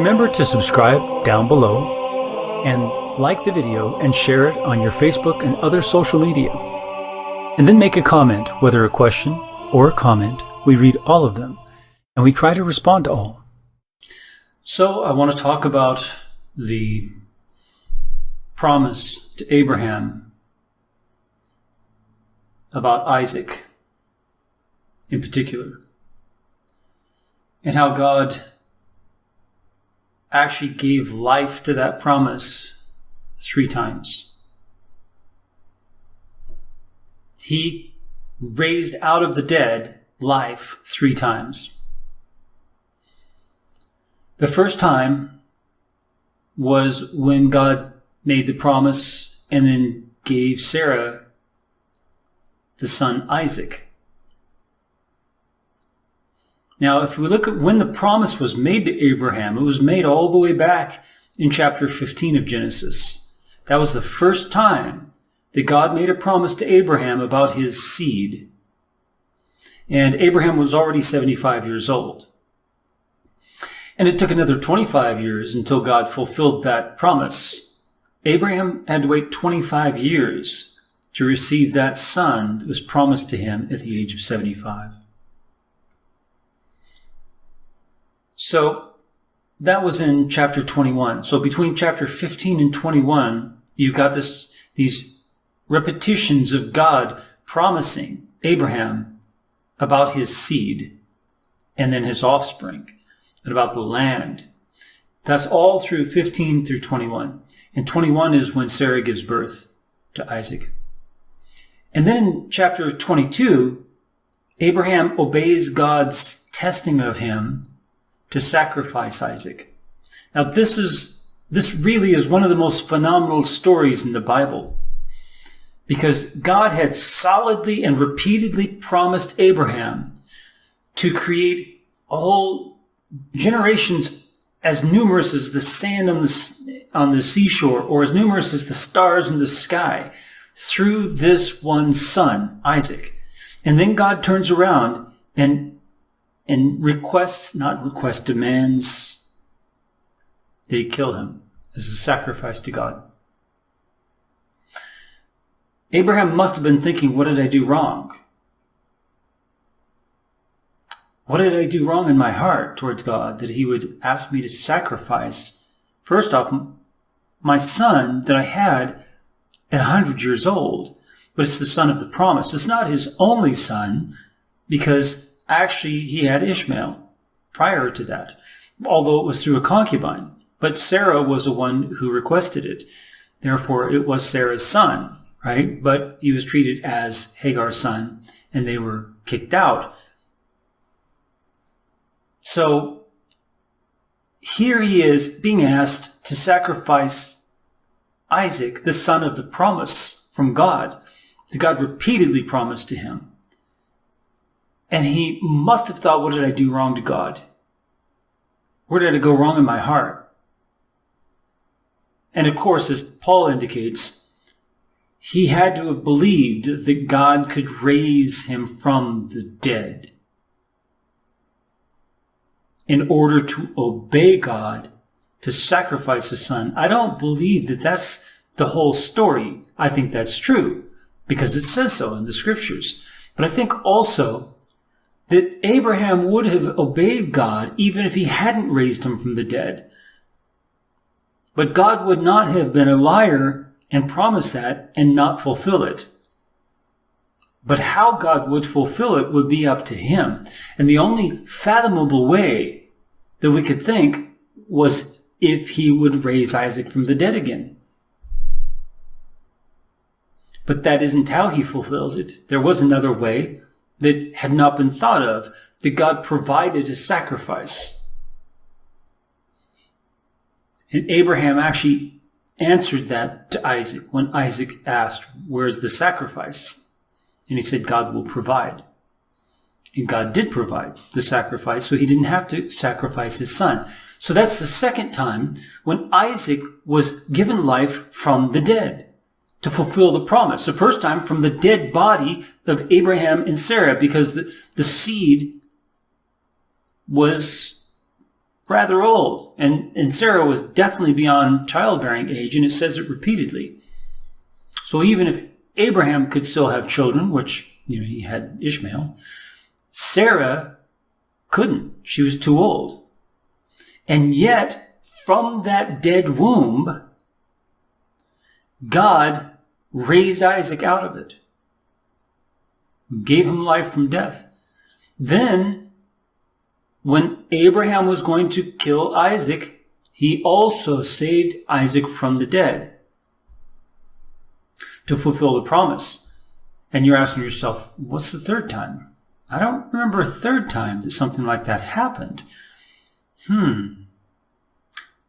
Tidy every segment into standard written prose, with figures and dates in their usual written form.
Remember to subscribe down below and like the video and share it on your Facebook and other social media. And then make a comment, whether a question or a comment. We read all of them and we try to respond to all. So I want to talk about the promise to Abraham about Isaac in particular, and how God actually gave life to that promise 3 times. He raised out of the dead life 3 times. The first time was when God made the promise and then gave Sarah the son Isaac. Now, if we look at when the promise was made to Abraham, it was made all the way back in chapter 15 of Genesis. That was the first time that God made a promise to Abraham about his seed. And Abraham was already 75 years old. And it took another 25 years until God fulfilled that promise. Abraham had to wait 25 years to receive that son that was promised to him at the age of 75. So that was in chapter 21. So between chapter 15 and 21, you've got these repetitions of God promising Abraham about his seed and then his offspring and about the land. That's all through 15 through 21. And 21 is when Sarah gives birth to Isaac. And then in chapter 22, Abraham obeys God's testing of him to sacrifice Isaac. Now this really is one of the most phenomenal stories in the Bible, because God had solidly and repeatedly promised Abraham to create a whole generations as numerous as the sand on the seashore, or as numerous as the stars in the sky, through this one son, Isaac. And then God turns around and demands that he kill him as a sacrifice to God. Abraham must have been thinking, what did I do wrong? What did I do wrong in my heart towards God that he would ask me to sacrifice, first off, my son that I had at 100 years old, but it's the son of the promise. It's not his only son, because actually, he had Ishmael prior to that, although it was through a concubine. But Sarah was the one who requested it. Therefore, it was Sarah's son, right? But he was treated as Hagar's son, and they were kicked out. So here he is being asked to sacrifice Isaac, the son of the promise from God, that God repeatedly promised to him. And he must have thought, what did I do wrong to God? Where did I go wrong in my heart? And of course, as Paul indicates, he had to have believed that God could raise him from the dead in order to obey God to sacrifice his son. I don't believe that that's the whole story. I think that's true because it says so in the scriptures. But I think also that Abraham would have obeyed God even if he hadn't raised him from the dead. But God would not have been a liar and promise that and not fulfill it. But how God would fulfill it would be up to him. And the only fathomable way that we could think was if he would raise Isaac from the dead again. But that isn't how he fulfilled it. There was another way that had not been thought of, that God provided a sacrifice. And Abraham actually answered that to Isaac when Isaac asked, where's the sacrifice? And he said, God will provide. And God did provide the sacrifice, so he didn't have to sacrifice his son. So that's the second time when Isaac was given life from the dead to fulfill the promise. The first time from the dead body of Abraham and Sarah, because the seed was rather old. And Sarah was definitely beyond childbearing age, and it says it repeatedly. So even if Abraham could still have children, which, he had Ishmael, Sarah couldn't. She was too old. And yet, from that dead womb, God raised Isaac out of it, gave him life from death. Then, when Abraham was going to kill Isaac, he also saved Isaac from the dead to fulfill the promise. And you're asking yourself, what's the third time? I don't remember a third time that something like that happened.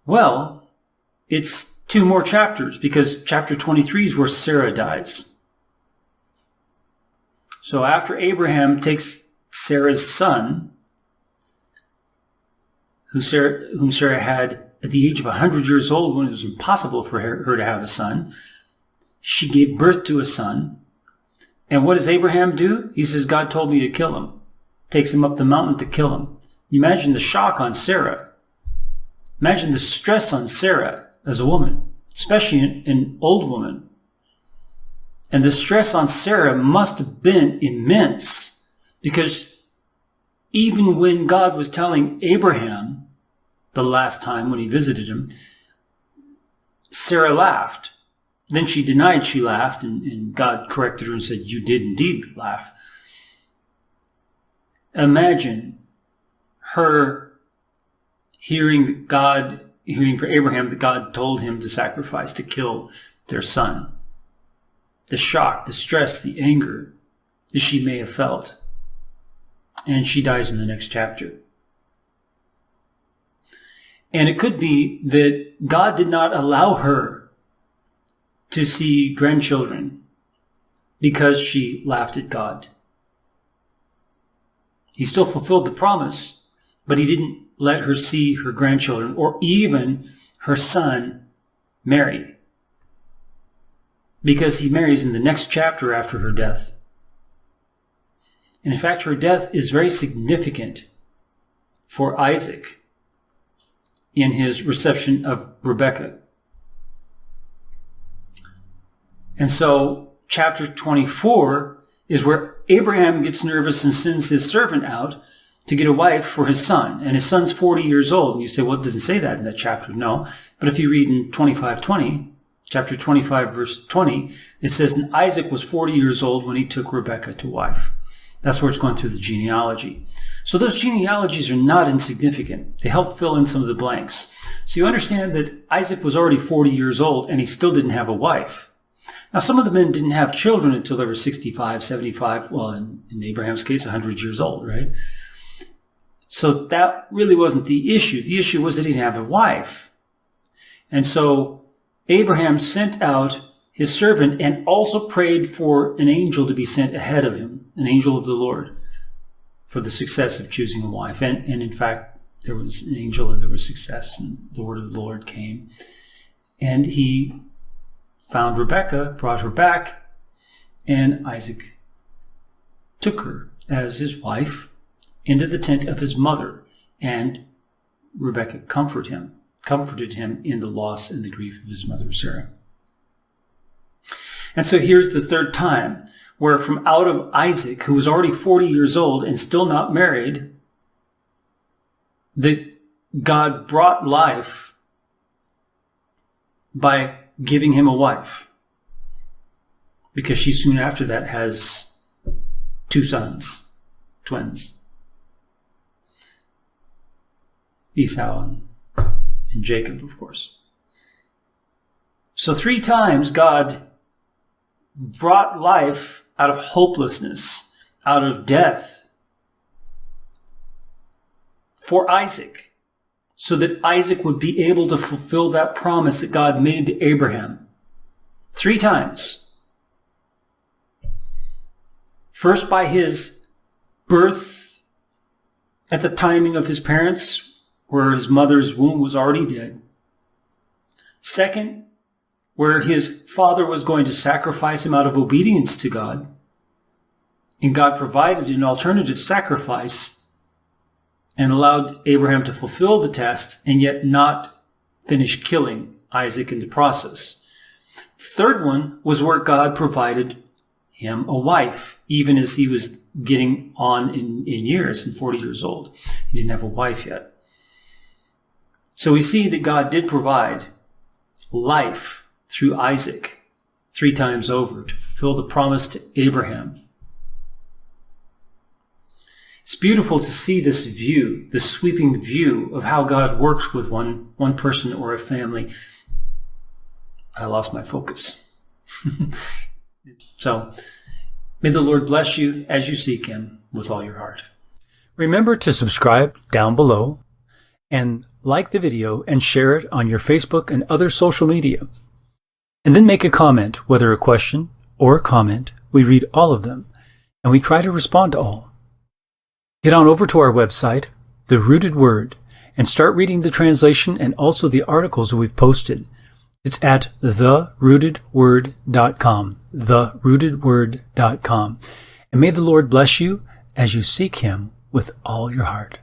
Well, it's 2 more chapters, because chapter 23 is where Sarah dies. So after Abraham takes Sarah's son, whom Sarah had at the age of 100 years old when it was impossible for her to have a son, she gave birth to a son. And what does Abraham do? He says, God told me to kill him. Takes him up the mountain to kill him. You imagine the shock on Sarah. Imagine the stress on Sarah as a woman, especially an old woman. And the stress on Sarah must have been immense, because even when God was telling Abraham the last time when he visited him, Sarah laughed. Then she denied she laughed, and God corrected her and said, you did indeed laugh. Imagine her hearing for Abraham that God told him to sacrifice, to kill their son. The shock, the stress, the anger that she may have felt. And she dies in the next chapter. And it could be that God did not allow her to see grandchildren because she laughed at God. He still fulfilled the promise, but he didn't let her see her grandchildren or even her son marry, because he marries in the next chapter after her death. And in fact, her death is very significant for Isaac in his reception of Rebekah. And so chapter 24 is where Abraham gets nervous and sends his servant out to get a wife for his son. And his son's 40 years old. And you say, well, it doesn't say that in that chapter. No. But if you read in 25:20, chapter 25, verse 20, it says, and Isaac was 40 years old when he took Rebekah to wife. That's where it's going through the genealogy. So those genealogies are not insignificant. They help fill in some of the blanks. So you understand that Isaac was already 40 years old and he still didn't have a wife. Now, some of the men didn't have children until they were 65, 75, well, in Abraham's case, 100 years old, right? So that really wasn't the issue. The issue was that he didn't have a wife. And so Abraham sent out his servant and also prayed for an angel to be sent ahead of him, an angel of the Lord, for the success of choosing a wife. And in fact, there was an angel and there was success, and the word of the Lord came. And he found Rebekah, brought her back, and Isaac took her as his wife into the tent of his mother. And Rebekah comforted him in the loss and the grief of his mother Sarah. And so here's the third time where from out of Isaac, who was already 40 years old and still not married, that God brought life by giving him a wife, because she soon after that has 2 sons, twins, Esau and Jacob, of course. So 3 times God brought life out of hopelessness, out of death, for Isaac, so that Isaac would be able to fulfill that promise that God made to Abraham. 3 times. First, by his birth at the timing of his parents, where his mother's womb was already dead. Second, where his father was going to sacrifice him out of obedience to God, and God provided an alternative sacrifice and allowed Abraham to fulfill the test and yet not finish killing Isaac in the process. The third one was where God provided him a wife, even as he was getting on in years and 40 years old. He didn't have a wife yet. So we see that God did provide life through Isaac 3 times over to fulfill the promise to Abraham. It's beautiful to see this view, this sweeping view of how God works with one person or a family. I lost my focus. So, may the Lord bless you as you seek him with all your heart. Remember to subscribe down below and like the video and share it on your Facebook and other social media. And then make a comment, whether a question or a comment. We read all of them, and we try to respond to all. Get on over to our website, The Rooted Word, and start reading the translation and also the articles we've posted. It's at therootedword.com, therootedword.com. And may the Lord bless you as you seek him with all your heart.